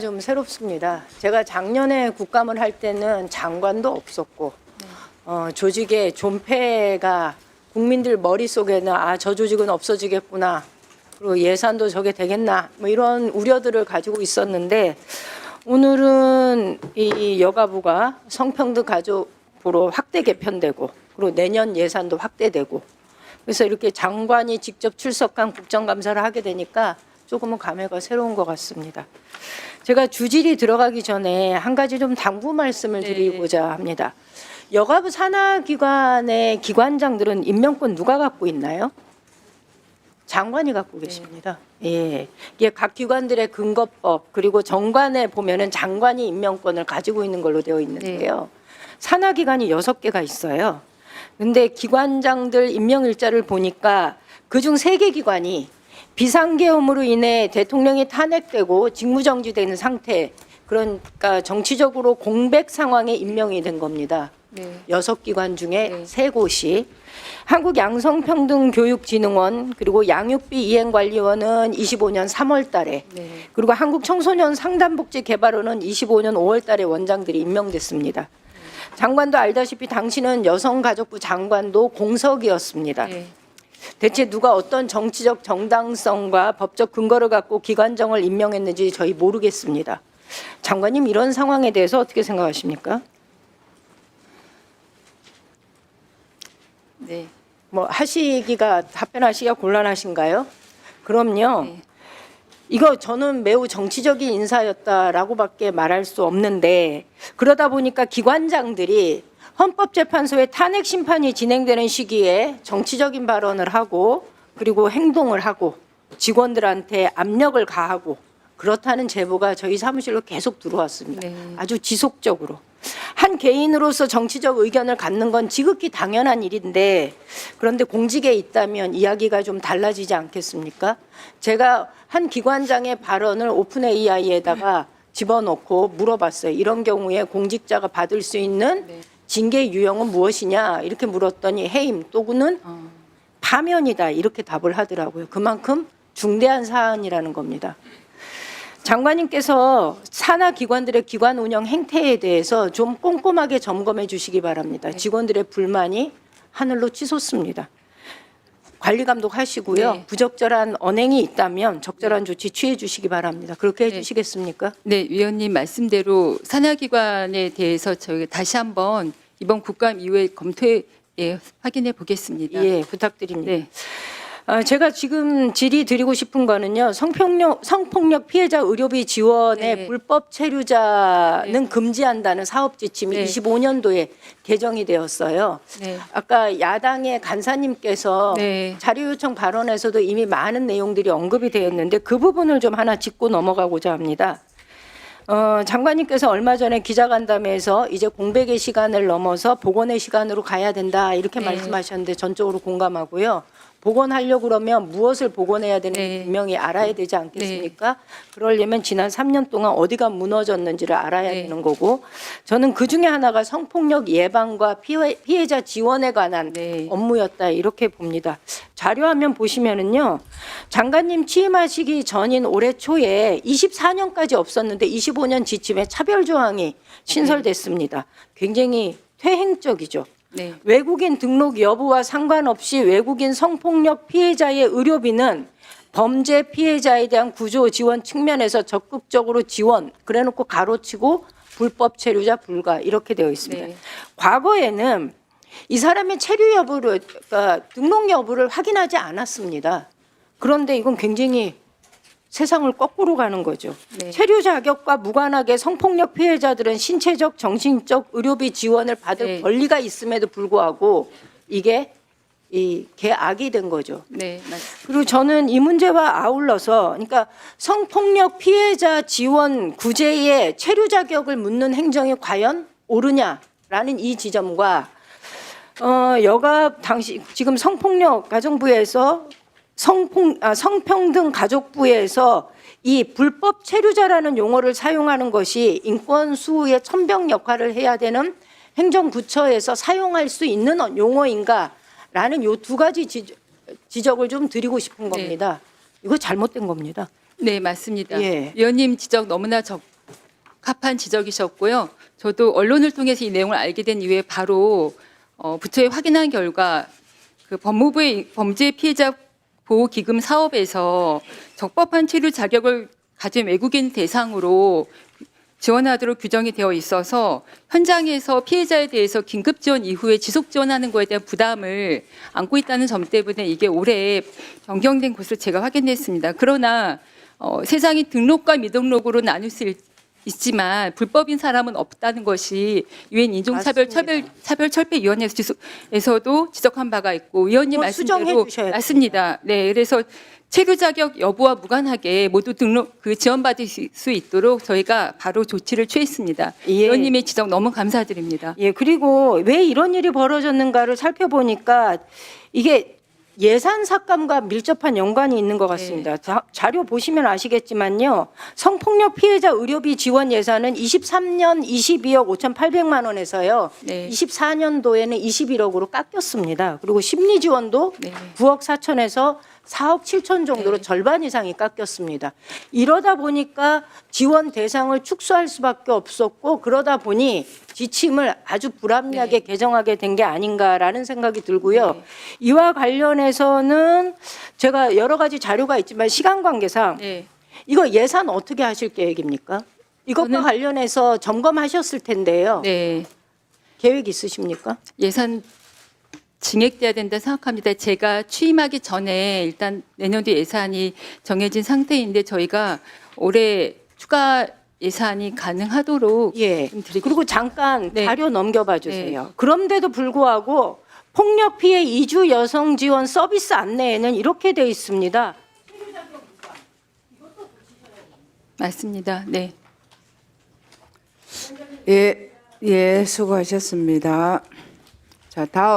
좀 새롭습니다. 제가 작년에 국감을 할 때는 장관도 없었고 조직의 존폐가 국민들 머릿속에는 저 조직은 없어지겠구나. 그리고 예산도 저게 되겠나. 뭐 이런 우려들을 가지고 있었는데 오늘은 이 여가부가 성평등 가족부로 확대 개편되고 그리고 내년 예산도 확대되고 그래서 이렇게 장관이 직접 출석한 국정감사를 하게 되니까 조금은 감회가 새로운 것 같습니다. 제가 주질이 들어가기 전에 한 가지 좀 당부 말씀을 드리고자 합니다. 여가부 산하기관의 기관장들은 임명권 누가 갖고 있나요? 장관이 갖고 계십니다. 예, 이게 각 기관들의 근거법 그리고 정관에 보면은 장관이 임명권을 가지고 있는 걸로 되어 있는데요. 산하기관이 6개가 있어요. 근데 기관장들 임명일자를 보니까 그중 3개 기관이 비상계엄으로 인해 대통령이 탄핵되고 직무정지되는 상태, 그러니까 정치적으로 공백 상황에 임명이 된 겁니다. 6기관 중에 3곳이 한국양성평등교육진흥원 그리고 양육비 이행관리원은 25년 3월 달에 그리고 한국청소년상담복지개발원은 25년 5월 달에 원장들이 임명됐습니다. 장관도 알다시피 당신은 여성가족부 장관도 공석이었습니다. 대체 누가 어떤 정치적 정당성과 법적 근거를 갖고 기관장을 임명했는지 저희 모르겠습니다. 장관님 이런 상황에 대해서 어떻게 생각하십니까? 네. 뭐 답변하시기가 곤란하신가요? 그럼요. 이거 저는 매우 정치적인 인사였다라고밖에 말할 수 없는데 그러다 보니까 기관장들이 헌법재판소의 탄핵 심판이 진행되는 시기에 정치적인 발언을 하고 그리고 행동을 하고 직원들한테 압력을 가하고 그렇다는 제보가 저희 사무실로 계속 들어왔습니다. 아주 지속적으로. 한 개인으로서 정치적 의견을 갖는 건 지극히 당연한 일인데 그런데 공직에 있다면 이야기가 좀 달라지지 않겠습니까? 제가 한 기관장의 발언을 오픈 AI에다가 집어넣고 물어봤어요. 이런 경우에 공직자가 받을 수 있는 징계 유형은 무엇이냐 이렇게 물었더니 해임 또는 파면이다 이렇게 답을 하더라고요. 그만큼 중대한 사안이라는 겁니다. 장관님께서 산하기관들의 기관 운영 행태에 대해서 좀 꼼꼼하게 점검해 주시기 바랍니다. 직원들의 불만이 하늘로 치솟습니다. 관리감독 하시고요. 부적절한 언행이 있다면 적절한 조치 취해 주시기 바랍니다. 그렇게 해 주시겠습니까? 네, 위원님 말씀대로 산하기관에 대해서 저희가 다시 한번 이번 국감 이후에 검토해 확인해 보겠습니다. 예, 부탁드립니다. 네. 제가 지금 질의 드리고 싶은 거는요. 성폭력 피해자 의료비 지원의 불법 체류자는 금지한다는 사업 지침이 25년도에 개정이 되었어요. 아까 야당의 간사님께서 자료 요청 발언에서도 이미 많은 내용들이 언급이 되었는데 그 부분을 좀 하나 짚고 넘어가고자 합니다. 장관님께서 얼마 전에 기자간담회에서 이제 공백의 시간을 넘어서 복원의 시간으로 가야 된다 이렇게 말씀하셨는데 전적으로 공감하고요. 복원하려고 그러면 무엇을 복원해야 되는지 분명히 알아야 되지 않겠습니까? 그러려면 지난 3년 동안 어디가 무너졌는지를 알아야 되는 거고 저는 그중에 하나가 성폭력 예방과 피해자 지원에 관한 업무였다 이렇게 봅니다. 자료화면 보시면은요. 장관님 취임하시기 전인 올해 초에 24년까지 없었는데 25년 지침에 차별 조항이 신설됐습니다. 굉장히 퇴행적이죠. 외국인 등록 여부와 상관없이 외국인 성폭력 피해자의 의료비는 범죄 피해자에 대한 구조 지원 측면에서 적극적으로 지원 그래놓고 가로치고 불법 체류자 불가 이렇게 되어 있습니다. 과거에는 이 사람의 체류 여부를 그러니까 등록 여부를 확인하지 않았습니다. 그런데 이건 굉장히 세상을 거꾸로 가는 거죠. 체류 자격과 무관하게 성폭력 피해자들은 신체적, 정신적 의료비 지원을 받을 권리가 있음에도 불구하고 이게 개악이 된 거죠. 그리고 저는 이 문제와 아울러서 그러니까 성폭력 피해자 지원 구제의 체류 자격을 묻는 행정이 과연 옳으냐라는 이 지점과 당시 지금 성폭력 가정부에서 성평등 가족부에서 이 불법 체류자라는 용어를 사용하는 것이 인권 수호의 천병 역할을 해야 되는 행정부처에서 사용할 수 있는 용어인가라는 이 두 가지 지적을 좀 드리고 싶은 겁니다. 이거 잘못된 겁니다. 네, 맞습니다. 예. 위원님 지적 너무나 적합한 지적이셨고요. 저도 언론을 통해서 이 내용을 알게 된 이후에 바로 부처에 확인한 결과 그 법무부의 범죄 피해자 보호기금 사업에서 적법한 체류 자격을 가진 외국인 대상으로 지원하도록 규정이 되어 있어서 현장에서 피해자에 대해서 긴급 지원 이후에 지속 지원하는 것에 대한 부담을 안고 있다는 점 때문에 이게 올해 변경된 것으로 제가 확인했습니다. 그러나 세상이 등록과 미등록으로 나눌 수 있지만 불법인 사람은 없다는 것이 유엔 인종차별철폐위원회에서도 지적한 바가 있고 위원님 그거 수정해 말씀대로 주셔야 됩니다. 맞습니다. 네, 그래서 체류 자격 여부와 무관하게 모두 등록 지원받을 수 있도록 저희가 바로 조치를 취했습니다. 예. 위원님의 지적 너무 감사드립니다. 예, 그리고 왜 이런 일이 벌어졌는가를 살펴보니까 이게 예산 삭감과 밀접한 연관이 있는 것 같습니다. 자료 보시면 아시겠지만요. 성폭력 피해자 의료비 지원 예산은 23년 22억 5,800만 원에서요. 네. 24년도에는 21억으로 깎였습니다. 그리고 심리 지원도 네. 9억 4천에서 4억 7천 정도로 네. 절반 이상이 깎였습니다. 이러다 보니까 지원 대상을 축소할 수밖에 없었고 그러다 보니 지침을 아주 불합리하게 개정하게 된 게 아닌가라는 생각이 들고요. 네. 이와 관련해서는 제가 여러 가지 자료가 있지만 시간 관계상 네. 이거 예산 어떻게 하실 계획입니까? 이것과 저는- 관련해서 점검하셨을 텐데요. 네. 계획 있으십니까? 예산 증액돼야 된다 생각합니다. 제가 취임하기 전에 일단 내년도 예산이 정해진 상태인데 저희가 올해 추가 예산이 가능하도록 예. 좀 드리고 그리고 잠깐 네. 자료 넘겨봐 주세요. 그런데도 불구하고 폭력 피해 이주 여성 지원 서비스 안내에는 이렇게 돼 있습니다. 맞습니다. 네. 예, 수고하셨습니다. 자, 다음.